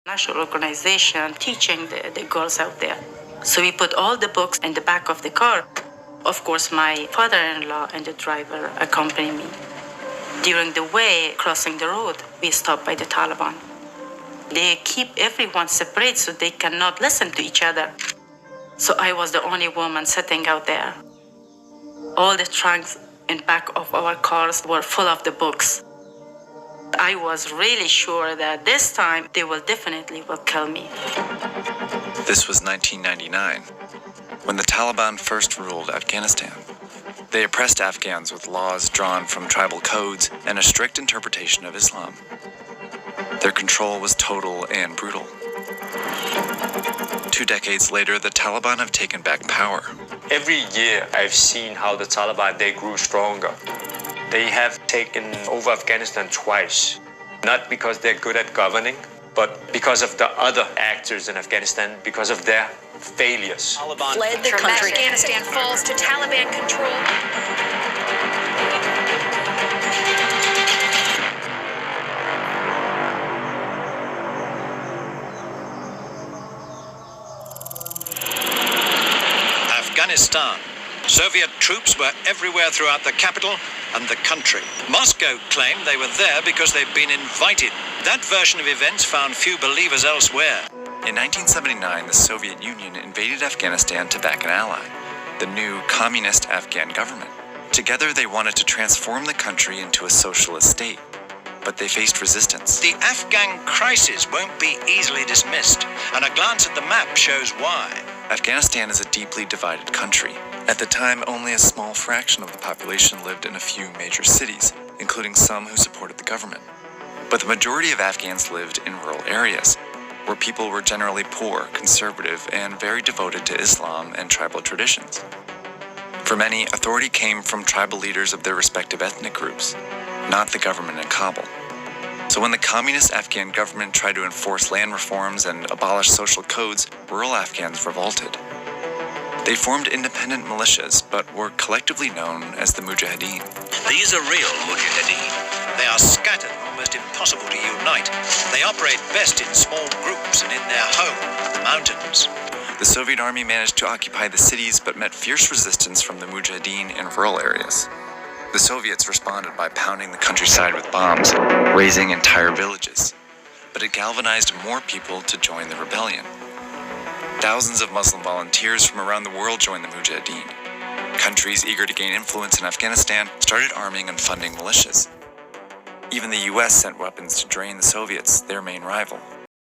national organization teaching the girls out there. So we put all the books in the back of the car. Of course, my father-in-law and the driver accompany me. During the way, crossing the road, we stopped by the Taliban. They keep everyone separate so they cannot listen to each other. So I was the only woman sitting out there. All the trunks in back of our cars were full of the books. I was really sure that this time they will definitely kill me. This was 1999, when the Taliban first ruled Afghanistan. They oppressed Afghans with laws drawn from tribal codes and a strict interpretation of Islam. Their control was total and brutal. 2 decades later, the Taliban have taken back power. Every year I've seen how the Taliban, they grew stronger. They have taken over Afghanistan twice, not because they're good at governing, but because of the other actors in Afghanistan, because of their failures. Taliban fled the country. Afghanistan falls to Taliban control. Afghanistan. Soviet troops were everywhere throughout the capital and the country. Moscow claimed they were there because they'd been invited. That version of events found few believers elsewhere. In 1979, the Soviet Union invaded Afghanistan to back an ally, the new communist Afghan government. Together, they wanted to transform the country into a socialist state, but they faced resistance. The Afghan crisis won't be easily dismissed, and a glance at the map shows why. Afghanistan is a deeply divided country. At the time, only a small fraction of the population lived in a few major cities, including some who supported the government. But the majority of Afghans lived in rural areas, where people were generally poor, conservative, and very devoted to Islam and tribal traditions. For many, authority came from tribal leaders of their respective ethnic groups, not the government in Kabul. So when the communist Afghan government tried to enforce land reforms and abolish social codes, rural Afghans revolted. They formed independent militias, but were collectively known as the Mujahideen. These are real Mujahideen. They are scattered, almost impossible to unite. They operate best in small groups and in their home, the mountains. The Soviet army managed to occupy the cities, but met fierce resistance from the Mujahideen in rural areas. The Soviets responded by pounding the countryside with bombs, razing entire villages. But it galvanized more people to join the rebellion. Thousands of Muslim volunteers from around the world joined the Mujahideen. Countries eager to gain influence in Afghanistan started arming and funding militias. Even the US sent weapons to drain the Soviets, their main rival.